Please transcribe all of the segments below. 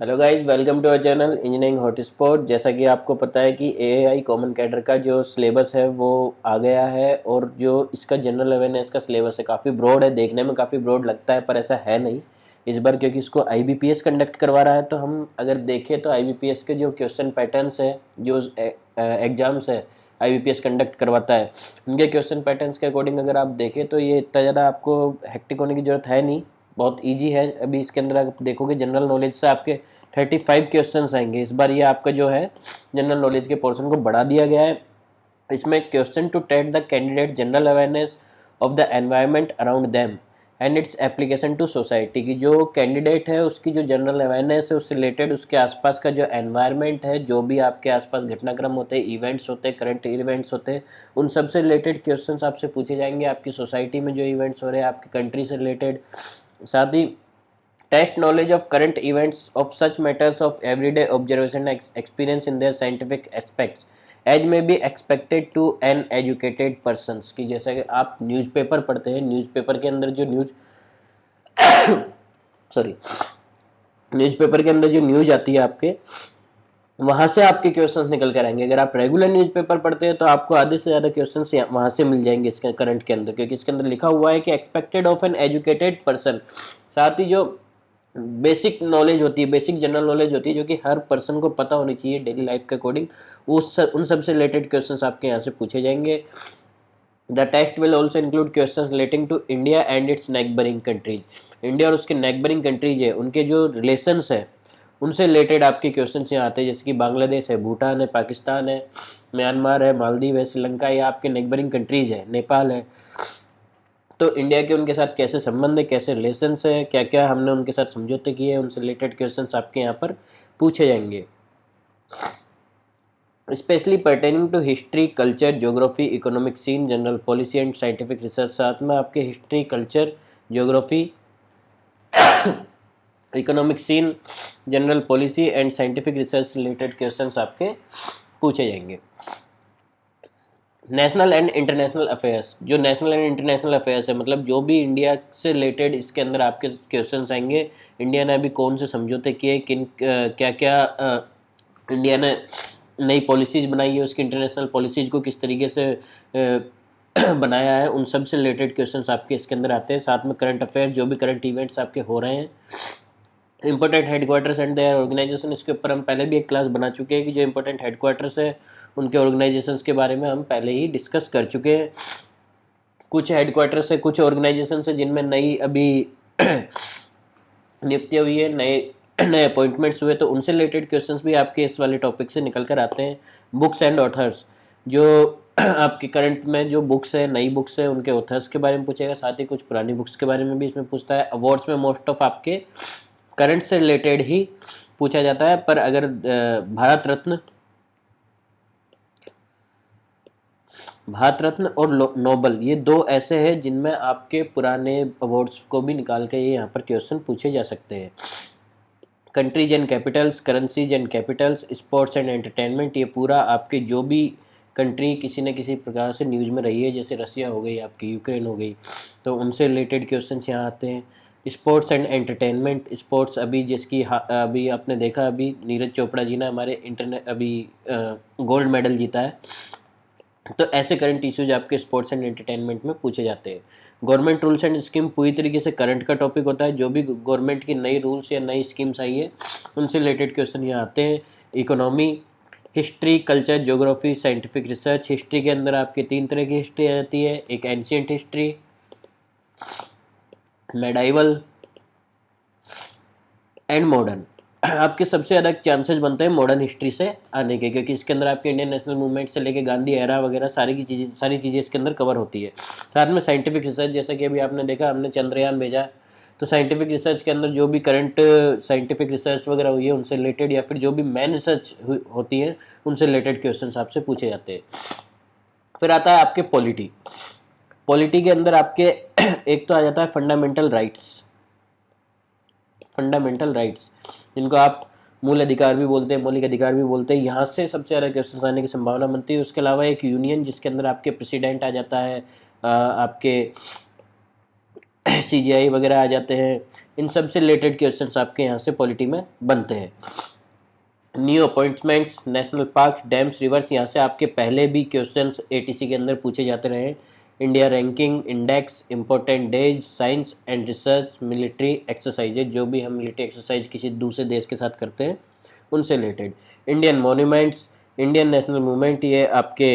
Hello guys, welcome to our channel engineering hotspot. जैसा कि आपको पता है कि एआई कॉमन कैडर का जो सिलेबस है वो आ गया है, और जो इसका जनरल अवेयरनेस का सिलेबस है काफ़ी ब्रॉड है। देखने में काफ़ी ब्रॉड लगता है पर ऐसा है नहीं इस बार, क्योंकि इसको आईबीपीएस कंडक्ट करवा रहा है। तो हम अगर देखें तो आईबीपीएस के जो क्वेश्चन पैटर्न्स है, जो एग्ज़ाम्स है आईबीपीएस कंडक्ट करवाता है, उनके क्वेश्चन पैटर्न्स के अकॉर्डिंग अगर आप देखें तो ये इतना ज़्यादा आपको हेक्टिक होने की ज़रूरत है नहीं, बहुत इजी है। अभी इसके अंदर आप देखोगे जनरल नॉलेज से आपके 35 क्वेश्चंस आएंगे। इस बार ये आपका जो है जनरल नॉलेज के पोर्शन को बढ़ा दिया गया है। इसमें question to test the candidate general awareness of the environment around them and its application to society की जो कैंडिडेट है उसकी जो जनरल अवेयरनेस है उससे रिलेटेड उसके आसपास का जो एनवायरनमेंट है, जो भी आपके आसपास घटनाक्रम होते हैं, इवेंट्स होते हैं, करंट इवेंट्स होते हैं, उन सब से रिलेटेड क्वेश्चंस आपसे पूछे जाएंगे। आपकी सोसाइटी में जो इवेंट्स हो रहे हैं, आपकी कंट्री से रिलेटेड, साथ ही test knowledge of current events of such matters of everyday observation experience in their scientific aspects as may be expected to an educated person की। जैसा कि आप न्यूज़पेपर पढ़ते हैं, न्यूज़पेपर के अंदर जो न्यूज़ सॉरी न्यूज़पेपर के अंदर जो न्यूज़ आती है आपके, वहाँ से आपके क्वेश्चंस निकल कर आएंगे। अगर आप रेगुलर न्यूज़पेपर पढ़ते हैं तो आपको आधे से ज़्यादा क्वेश्चंस वहाँ से मिल जाएंगे इसके करंट के अंदर, क्योंकि इसके अंदर लिखा हुआ है कि expected of N educated person. साथ ही जो बेसिक नॉलेज होती है, बेसिक जनरल नॉलेज होती है, जो कि हर पर्सन को पता होनी चाहिए डेली लाइफ के अकॉर्डिंग, उन सब से रिलेटेड क्वेश्चंस आपके यहाँ से पूछे जाएंगे। The test will also include questions relating to India and its neighbouring countries. India और उसके नेबरिंग कंट्रीज है, उनके जो रिलेशंस है उनसे रिलेटेड आपके क्वेश्चंस यहाँ आते हैं, जैसे कि बांग्लादेश है, भूटान है, पाकिस्तान है, म्यांमार है, मालदीव है, श्रीलंका, ये आपके नेबरिंग कंट्रीज है, नेपाल है। तो इंडिया के उनके साथ कैसे संबंध है, कैसे रिलेशंस है, क्या क्या हमने उनके साथ समझौते किए हैं, उनसे रिलेटेड क्वेश्चंस आपके यहाँ पर पूछे जाएंगे, specially pertaining to history, culture, geography, economic scene, general policy and scientific research. साथ में आपके history, culture, geography, economic scene, general policy and scientific research related questions आपके पूछे जाएंगे। नेशनल एंड इंटरनेशनल अफेयर्स, जो नेशनल एंड इंटरनेशनल अफेयर्स है, मतलब जो भी इंडिया से रिलेटेड इसके अंदर आपके क्वेश्चंस आएंगे। इंडिया ने अभी कौन से समझौते किए, किन क्या क्या इंडिया ने नई पॉलिसीज़ बनाई है, उसकी इंटरनेशनल पॉलिसीज़ को किस तरीके से बनाया है, उन सब से रिलेटेड क्वेश्चंस आपके इसके अंदर आते हैं। साथ में करंट अफेयर्स, जो भी करंट इवेंट्स आपके हो रहे हैं, important headquarters and their organisation, इसके ऊपर हम पहले भी एक क्लास बना चुके हैं कि जो इंपॉर्टेंट हेडक्वार्टर्स है उनके ऑर्गेनाइजेशंस के बारे में हम पहले ही डिस्कस कर चुके हैं। कुछ हेडक्वार्टर्स है, कुछ ऑर्गेनाइजेशन है जिनमें नई अभी नियुक्ति हुई है, नए नए अपॉइंटमेंट्स हुए, तो उनसे रिलेटेड क्वेश्चंस भी आपके इस वाले टॉपिक से निकल कर आते हैं। बुक्स एंड ऑथर्स, जो आपके करंट में जो बुक्स है, नई बुक्स है, उनके ऑथर्स के बारे में पूछेगा। साथ ही कुछ पुरानी बुक्स के बारे में भी इसमें पूछता है। अवार्ड्स में मोस्ट ऑफ आपके करंट से रिलेटेड ही पूछा जाता है, पर अगर भारत रत्न और नोबल, ये दो ऐसे हैं जिनमें आपके पुराने अवार्ड्स को भी निकाल के ये यहाँ पर क्वेश्चन पूछे जा सकते हैं। Countries and Capitals, currencies and Capitals, sports and entertainment, ये पूरा आपके जो भी कंट्री किसी न किसी प्रकार से न्यूज़ में रही है, जैसे रसिया हो गई, आपकी यूक्रेन हो गई, तो उनसे रिलेटेड क्वेश्चन यहाँ आते हैं। स्पोर्ट्स एंड एंटरटेनमेंट, स्पोर्ट्स, अभी जिसकी अभी आपने देखा, अभी नीरज चोपड़ा जी ने हमारे इंटरनेट अभी गोल्ड मेडल जीता है, तो ऐसे करंट इश्यूज आपके स्पोर्ट्स एंड एंटरटेनमेंट में पूछे जाते हैं। गवर्नमेंट रूल्स एंड स्कीम पूरी तरीके से करंट का टॉपिक होता है, जो भी गवर्नमेंट की नई रूल्स या नई स्कीम्स आई है उनसे रिलेटेड क्वेश्चन यहाँ आते हैं। Economy, history, culture, geography, scientific research. History के अंदर आपके तीन तरह की हिस्ट्री आ जाती है, एक ancient history, medieval and modern. आपके सबसे ज़्यादा चांसेस बनते हैं मॉडर्न हिस्ट्री से आने के, क्योंकि इसके अंदर आपके इंडियन नेशनल मूवमेंट से लेके गांधी एरा वगैरह सारी चीज़ें इसके अंदर कवर होती है। साथ में साइंटिफिक रिसर्च, जैसा कि अभी आपने देखा हमने चंद्रयान भेजा, तो साइंटिफिक रिसर्च के अंदर जो भी करंट साइंटिफिक रिसर्च वगैरह हुई है उनसे रिलेटेड, या फिर जो भी मेन रिसर्च होती है उनसे रिलेटेड क्वेश्चन आपसे पूछे जाते हैं। फिर आता है आपके पॉलिटी। पॉलिटी के अंदर आपके एक तो आ जाता है फंडामेंटल राइट्स, जिनको आप मूल अधिकार भी बोलते हैं, मौलिक अधिकार भी बोलते हैं। यहाँ से सबसे ज़्यादा क्वेश्चन आने की संभावना बनती है। उसके अलावा एक यूनियन, जिसके अंदर आपके प्रेसिडेंट आ जाता है, आपके CGI वगैरह आ जाते हैं। इन सब से रिलेटेड क्वेश्चंस आपके यहाँ से पॉलिटी में बनते हैं। New appointments, national park, dams, reverse, यहाँ से आपके पहले भी क्वेश्चंस ATC के अंदर पूछे जाते रहे। India ranking index, important days, science and research, military exercises, जो भी हम मिलिट्री एक्सरसाइज किसी दूसरे देश के साथ करते हैं उनसे related. Indian monuments, Indian national movement, ये आपके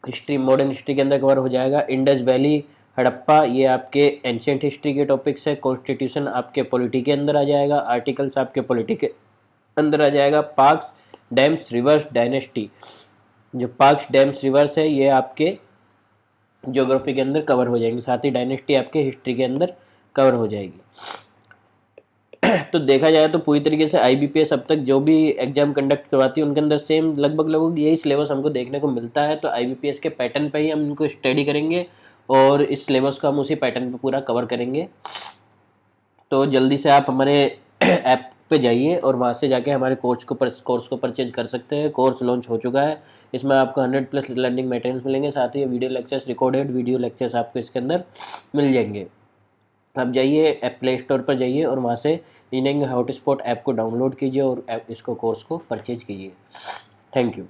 हिस्ट्री, मॉडर्न हिस्ट्री के अंदर कवर हो जाएगा। इंडस वैली, हड़प्पा, ये आपके एंशियंट हिस्ट्री के टॉपिक्स है। कॉन्स्टिट्यूशन आपके पॉलिटी के अंदर आ जाएगा। आर्टिकल्स आपके पॉलिटी के अंदर आ जाएगा। पार्क्स, डैम्स, रिवर्स, डायनेस्टी, जो पार्क्स, डैम्स, रिवर्स है ये आपके ज्योग्राफी के अंदर कवर हो जाएंगे। साथ ही डायनेस्टी आपके हिस्ट्री के अंदर कवर हो जाएगी। तो देखा जाए तो पूरी तरीके से IBPS अब तक जो भी एग्जाम कंडक्ट करवाती है उनके अंदर सेम लगभग यही सिलेबस हमको देखने को मिलता है। तो IBPS के पैटर्न पे ही हम इनको स्टडी करेंगे और इस सिलेबस को हम उसी पैटर्न पे पूरा कवर करेंगे। तो जल्दी से आप हमारे ऐप पे जाइए और वहाँ से जाके हमारे कोर्स को परचेज कर सकते हैं। कोर्स लॉन्च हो चुका है। इसमें आपको 100+ लर्निंग मटेरियल्स मिलेंगे। साथ ही video lectures, recorded video lectures आपको इसके अंदर मिल जाएंगे। आप जाइए ऐप प्ले स्टोर पर जाइए और वहाँ से इंजीनियरिंग हॉटस्पॉट ऐप को डाउनलोड कीजिए और इसको कोर्स को परचेज कीजिए। Thank you.